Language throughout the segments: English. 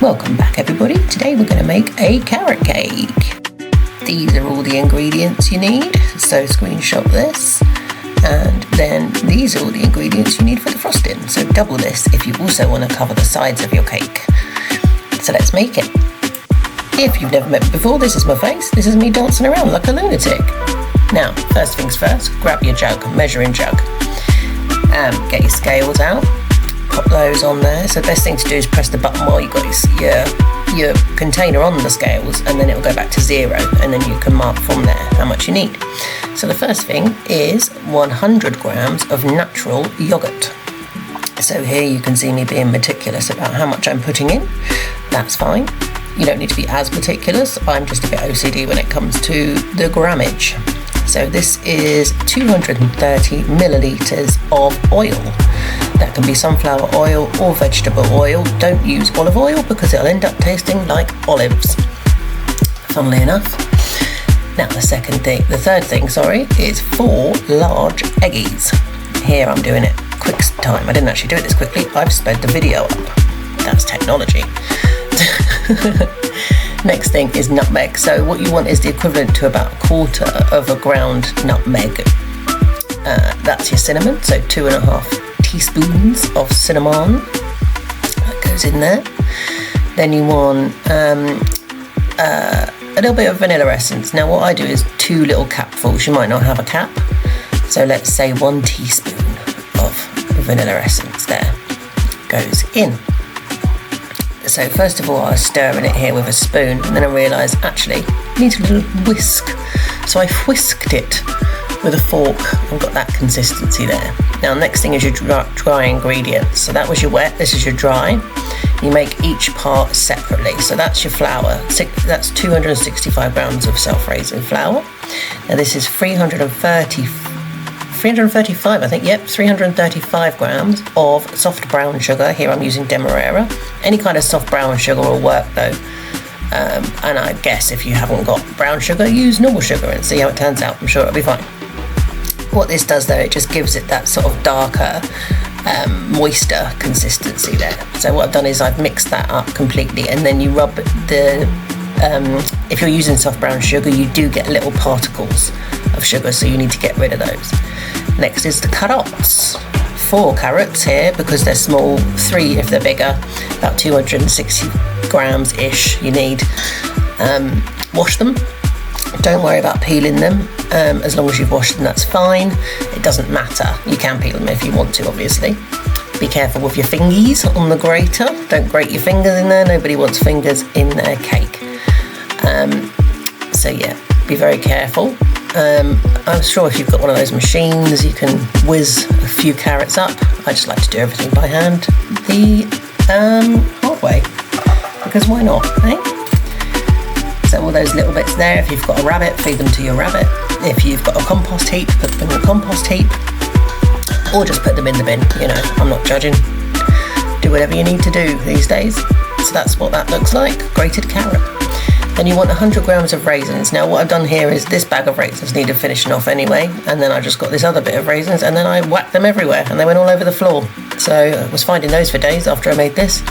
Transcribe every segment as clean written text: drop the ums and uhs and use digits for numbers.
Welcome back everybody. Today we're going to make a carrot cake. These are all the ingredients you need, so screenshot this. And then these are all the ingredients you need for the frosting, so double this if you also want to cover the sides of your cake. So let's make it. If you've never met me before, this is my face. This is me dancing around like a lunatic. Now, first things first, grab your jug, measuring jug. Get your scales out. Pop those on there. So the best thing to do is press the button while you've got your container on the scales, and then it will go back to 0, and then you can mark from there how much you need. So the first thing is 100 grams of natural yogurt. So here you can see me being meticulous about how much I'm putting in. That's fine. You don't need to be as meticulous. I'm just a bit OCD when it comes to the grammage. So this is 230 millilitres of oil. That can be sunflower oil or vegetable oil. Don't use olive oil because it'll end up tasting like olives, funnily enough. Now the third thing, is 4 large eggies. Here I'm doing it quick time. I didn't actually do it this quickly. I've sped the video up. That's technology. Next thing is nutmeg. So what you want is the equivalent to about 1/4 of a ground nutmeg. That's your cinnamon, so 2.5 teaspoons of cinnamon. That goes in there. Then you want a little bit of vanilla essence. Now what I do is 2 little capfuls. You might not have a cap. So let's say 1 teaspoon of vanilla essence there goes in. So first of all, I was stirring it here with a spoon, and then I realised actually it needs a little whisk. So I whisked it with a fork and got that consistency there. Now next thing is your dry ingredients. So that was your wet, this is your dry. You make each part separately. So that's your flour. That's 265 grams of self-raising flour. Now this is 335, I think, yep, 335 grams of soft brown sugar. Here I'm using Demerara. Any kind of soft brown sugar will work though. And I guess if you haven't got brown sugar, use normal sugar and see how it turns out. I'm sure it'll be fine. What this does though, it just gives it that sort of darker, moister consistency there. So what I've done is I've mixed that up completely, and then you rub if you're using soft brown sugar, you do get little particles of sugar, so you need to get rid of those. Next is the carrots. 4 carrots here because they're small, 3 if they're bigger, about 260 grams ish you need. Wash them. Don't worry about peeling them. As long as you've washed them, that's fine. It doesn't matter. You can peel them if you want to, obviously. Be careful with your fingies on the grater. Don't grate your fingers in there. Nobody wants fingers in their cake. So yeah, be very careful. I'm sure if you've got one of those machines, you can whiz a few carrots up. I just like to do everything by hand the hard way, because why not, eh? So all those little bits there, if you've got a rabbit, feed them to your rabbit. If you've got a compost heap, put them in a compost heap, or just put them in the bin. You know, I'm not judging. Do whatever you need to do these days. So that's what that looks like, grated carrot. Then you want 100 grams of raisins. Now what I've done here is this bag of raisins needed finishing off anyway, and then I just got this other bit of raisins, and then I whacked them everywhere, and they went all over the floor. So I was finding those for days after I made this.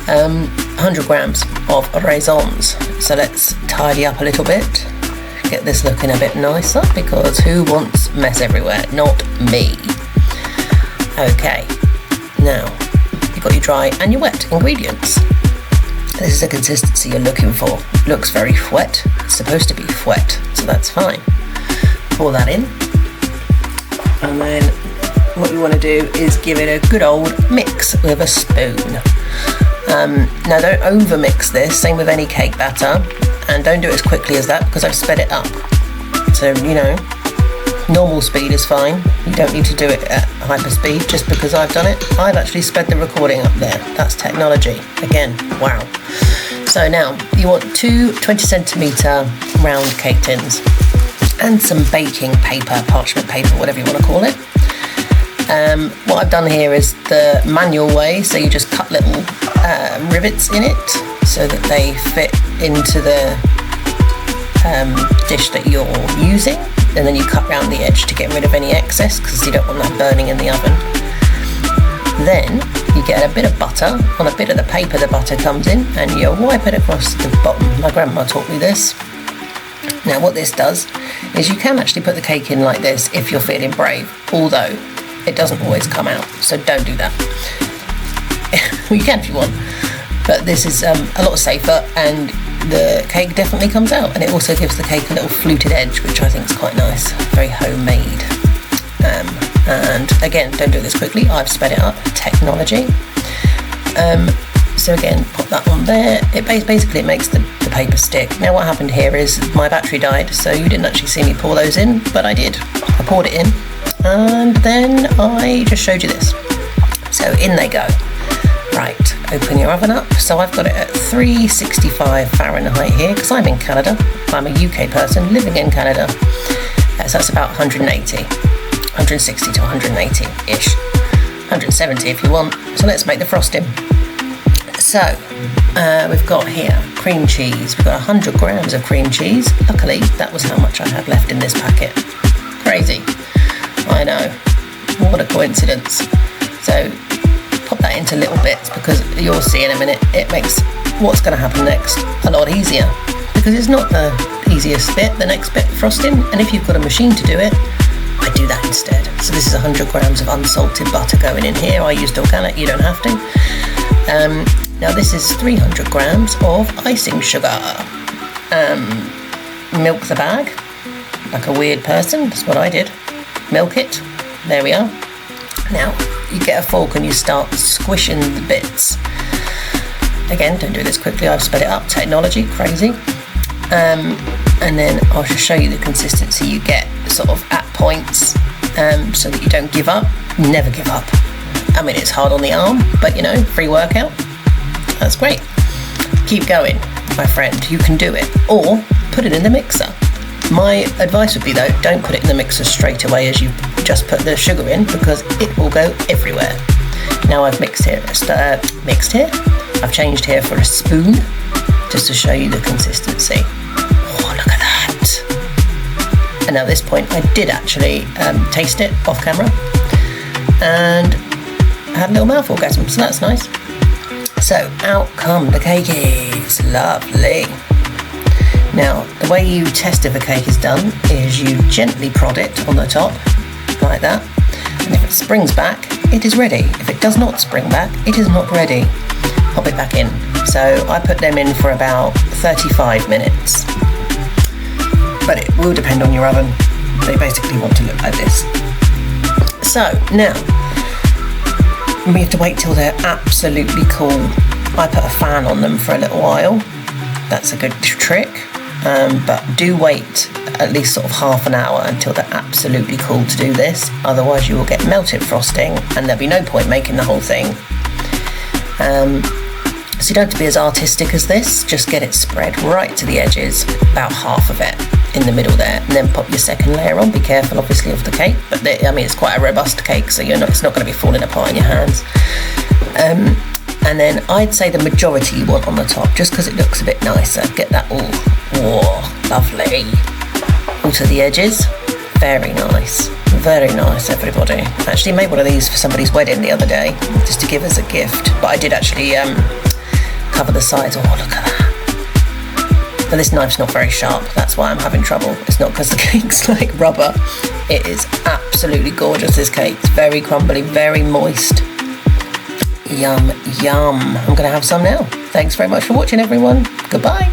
100 grams of raisins. So let's tidy up a little bit, get this looking a bit nicer, because who wants mess everywhere? Not me. Okay, now you've got your dry and your wet ingredients. This is the consistency you're looking for. Looks very wet. It's supposed to be wet, so that's fine. Pour that in, and then what you want to do is give it a good old mix with a spoon. Now don't over mix this, same with any cake batter, and don't do it as quickly as that because I've sped it up. So, you know, normal speed is fine. You don't need to do it at hyper speed just because I've done it. I've actually sped the recording up there. That's technology. Again, wow. So now you want 2 20cm round cake tins and some baking paper, parchment paper, whatever you want to call it. What I've done here is the manual way, so you just cut little rivets in it so that they fit into the dish that you're using, and then you cut round the edge to get rid of any excess because you don't want that burning in the oven. Then you get a bit of butter on a bit of the paper the butter comes in, and you wipe it across the bottom. My grandma taught me this. Now what this does is you can actually put the cake in like this if you're feeling brave, although it doesn't always come out, so don't do that. Well, you can if you want, but this is a lot safer, and the cake definitely comes out, and it also gives the cake a little fluted edge, which I think is quite nice, very homemade. And again, don't do this quickly, I've sped it up, technology. So again, pop that on there. It basically makes the paper stick. Now what happened here is my battery died, so you didn't actually see me pour those in, but I did. I poured it in, and then I just showed you this. So in they go. Right, open your oven up. So I've got it at 365 Fahrenheit here, because I'm in Canada. I'm a UK person living in Canada. So that's about 160 to 180-ish. 170 if you want. So let's make the frosting. So, we've got here cream cheese. We've got 100 grams of cream cheese. Luckily, that was how much I had left in this packet. Crazy. I know. What a coincidence. So, pop that into little bits, because you'll see in a minute, it makes what's going to happen next a lot easier. Because it's not the easiest bit, the next bit, frosting. And if you've got a machine to do it, I do that instead. So this is 100 grams of unsalted butter going in here. I used organic, you don't have to. Now this is 300 grams of icing sugar. Milk the bag, like a weird person, that's what I did. Milk it, there we are. Now you get a fork and you start squishing the bits. Again, don't do this quickly, I've sped it up, technology, crazy. And then I'll just show you the consistency you get sort of at points, so that you don't give up. Never give up. I mean, it's hard on the arm, but you know, free workout. That's great. Keep going, my friend. You can do it. Or put it in the mixer. My advice would be though, don't put it in the mixer straight away as you just put the sugar in, because it will go everywhere. Now I've mixed here. I've changed here for a spoon, just to show you the consistency. Oh, look at that. And now at this point, I did actually taste it off camera, and I had a little mouth orgasm, so that's nice. So out come the cakeys, lovely. Now the way you test if a cake is done is you gently prod it on the top, like that, and if it springs back, it is ready. If it does not spring back, it is not ready. Pop it back in. So I put them in for about 35 minutes, but it will depend on your oven. They basically want to look like this. So now we have to wait till they're absolutely cool. I put a fan on them for a little while. That's a good trick. But do wait at least sort of half an hour until they're absolutely cool to do this. Otherwise you will get melted frosting and there'll be no point making the whole thing. So you don't have to be as artistic as this. Just get it spread right to the edges, about half of it in the middle there, and then pop your second layer on. Be careful obviously of the cake, but I mean it's quite a robust cake, so it's not going to be falling apart in your hands. And then I'd say the majority you want on the top, just because it looks a bit nicer. Get that all, lovely, all to the edges. Very nice, everybody. I actually made one of these for somebody's wedding the other day, just to give as a gift. But I did actually cover the sides. Oh, look at that. But this knife's not very sharp, that's why I'm having trouble. It's not because the cake's like rubber. It is absolutely gorgeous, this cake. It's very crumbly, very moist. Yum, yum. I'm going to have some now. Thanks very much for watching, everyone. Goodbye.